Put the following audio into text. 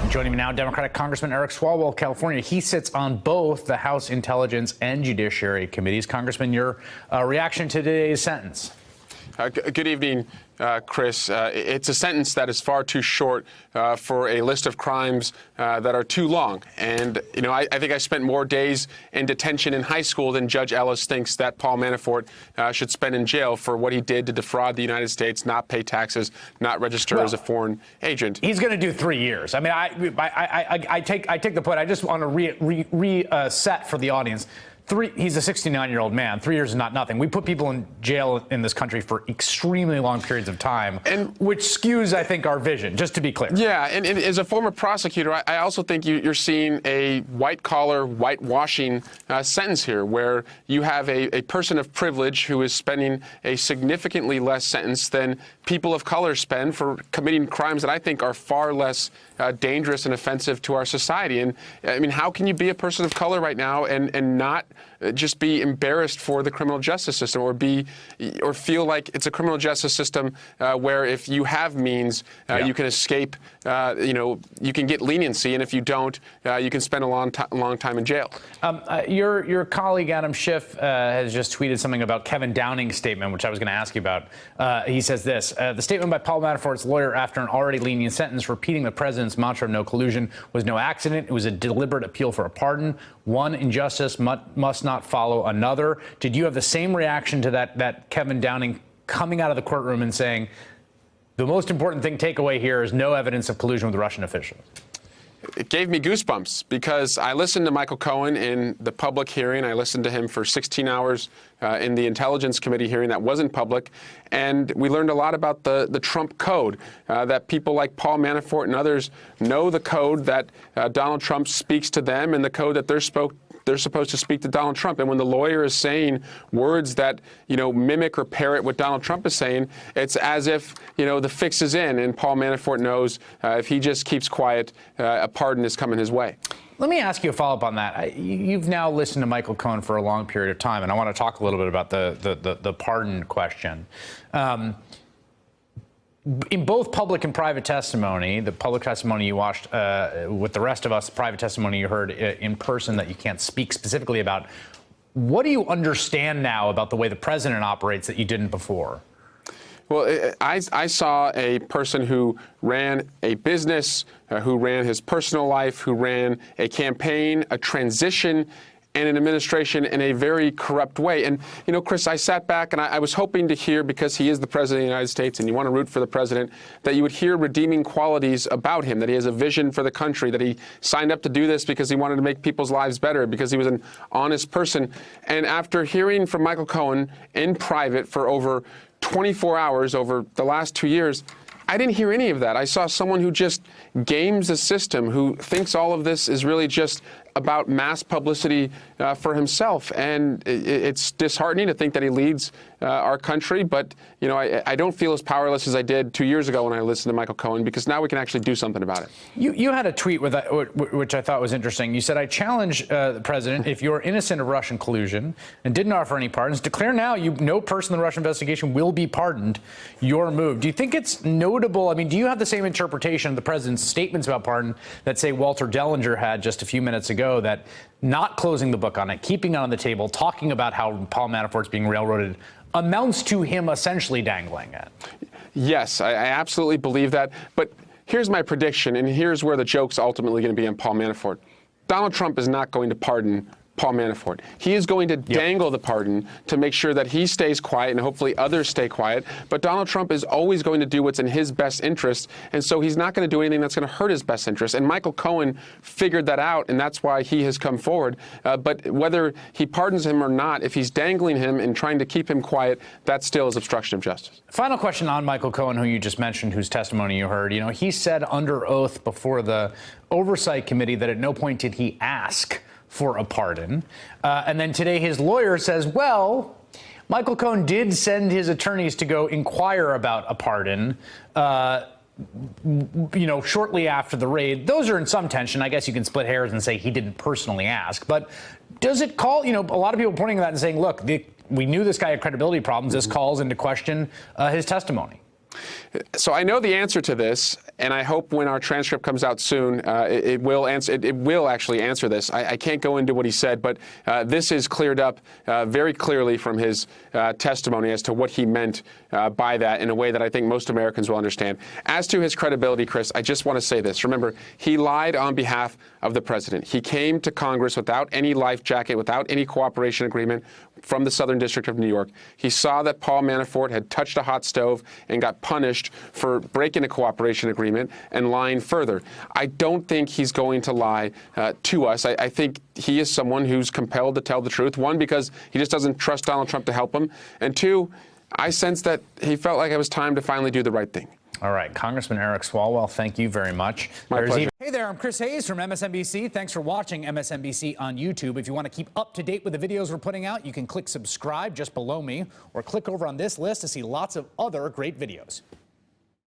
Joining me now, Democratic Congressman Eric Swalwell, California. He sits on both the House Intelligence and Judiciary Committees. Congressman, your reaction to today's sentence? Good evening, Chris. It's a sentence that is far too short for a list of crimes that are too long. And, you know, I think I spent more days in detention in high school than Judge Ellis thinks that Paul Manafort should spend in jail for what he did to defraud the United States, not pay taxes, not register as a foreign agent. He's going to do 3 years. I mean, I take the point. I just want to reset for the audience. He's a 69-year-old man. 3 years is not nothing. We put people in jail in this country for extremely long periods of time, which skews, I think, our vision, just to be clear. Yeah, and as a former prosecutor, I also think you're seeing a white-collar, whitewashing sentence here, where you have a person of privilege who is spending a significantly less sentence than people of color spend for committing crimes that I think are far less dangerous and offensive to our society. And, I mean, how can you be a person of color right now and not just be embarrassed for the criminal justice system, or feel like it's a criminal justice system where if you have means, you can escape, you can get leniency, and if you don't, you can spend a long time in jail. Your colleague Adam Schiff has just tweeted something about Kevin Downing's statement, which I was going to ask you about. He says this: the statement by Paul Manafort's lawyer after an already lenient sentence repeating the president's mantra of no collusion was no accident. It was a deliberate appeal for a pardon. One injustice must not follow another. Did you have the same reaction to that Kevin Downing coming out of the courtroom and saying the most important takeaway here is no evidence of collusion with Russian officials? It gave me goosebumps because I listened to Michael Cohen in the public hearing. I listened to him for 16 hours in the Intelligence Committee hearing that wasn't public. And we learned a lot about the Trump code, that people like Paul Manafort and others know the code that Donald Trump speaks to them and the code that they're supposed to speak to Donald Trump. And when the lawyer is saying words that, mimic or parrot what Donald Trump is saying, it's as if, the fix is in. And Paul Manafort knows if he just keeps quiet, a pardon is coming his way. Let me ask you a follow-up on that. You've now listened to Michael Cohen for a long period of time, and I want to talk a little bit about the pardon question. In both public and private testimony, the public testimony you watched with the rest of us, the private testimony you heard in person that you can't speak specifically about, what do you understand now about the way the president operates that you didn't before? Well, I saw a person who ran a business, who ran his personal life, who ran a campaign, a transition, and an administration in a very corrupt way. And, Chris, I sat back and I was hoping to hear, because he is the president of the United States and you want to root for the president, that you would hear redeeming qualities about him, that he has a vision for the country, that he signed up to do this because he wanted to make people's lives better, because he was an honest person. And after hearing from Michael Cohen in private for over 24 hours over the last 2 years, I didn't hear any of that. I saw someone who just games the system, who thinks all of this is really just about mass publicity for himself. And it's disheartening to think that he leads our country. But, I don't feel as powerless as I did 2 years ago when I listened to Michael Cohen, because now we can actually do something about it. You had a tweet which I thought was interesting. You said, I challenge the president, if you're innocent of Russian collusion and didn't offer any pardons, declare now no person in the Russian investigation will be pardoned. Your move. Do you think it's notable? I mean, do you have the same interpretation of the president's statements about pardon that, say, Walter Dellinger had just a few minutes ago, that not closing the book on it, keeping it on the table, talking about how Paul Manafort's being railroaded, amounts to him essentially dangling it? Yes, I absolutely believe that. But here's my prediction, and here's where the joke's ultimately going to be on Paul Manafort. Donald Trump is not going to pardon Paul Manafort. He is going to dangle the pardon to make sure that he stays quiet and hopefully others stay quiet. But Donald Trump is always going to do what's in his best interest. And so he's not going to do anything that's going to hurt his best interest. And Michael Cohen figured that out, and that's why he has come forward. But whether he pardons him or not, if he's dangling him and trying to keep him quiet, that still is obstruction of justice. Final question on Michael Cohen, who you just mentioned, whose testimony you heard. He said under oath before the Oversight Committee that at no point did he ask for a pardon. And then today his lawyer says, well, Michael Cohen did send his attorneys to go inquire about a pardon, shortly after the raid. Those are in some tension. I guess you can split hairs and say he didn't personally ask. But does it call, a lot of people pointing to that and saying, look, we knew this guy had credibility problems. This calls into question his testimony. So I know the answer to this, and I hope when our transcript comes out soon, it will answer. It will actually answer this. I can't go into what he said, but this is cleared up very clearly from his testimony as to what he meant by that in a way that I think most Americans will understand. As to his credibility, Chris, I just want to say this. Remember, he lied on behalf of the president. He came to Congress without any life jacket, without any cooperation agreement from the Southern District of New York. He saw that Paul Manafort had touched a hot stove and got punished for breaking a cooperation agreement and lying further. I don't think he's going to lie to us. I think he is someone who's compelled to tell the truth. One, because he just doesn't trust Donald Trump to help him. And two, I sense that he felt like it was time to finally do the right thing. All right, Congressman Eric Swalwell, thank you very much. My pleasure. Hey there, I'm Chris Hayes from MSNBC. Thanks for watching MSNBC on YouTube. If you want to keep up to date with the videos we're putting out, you can click subscribe just below me or click over on this list to see lots of other great videos.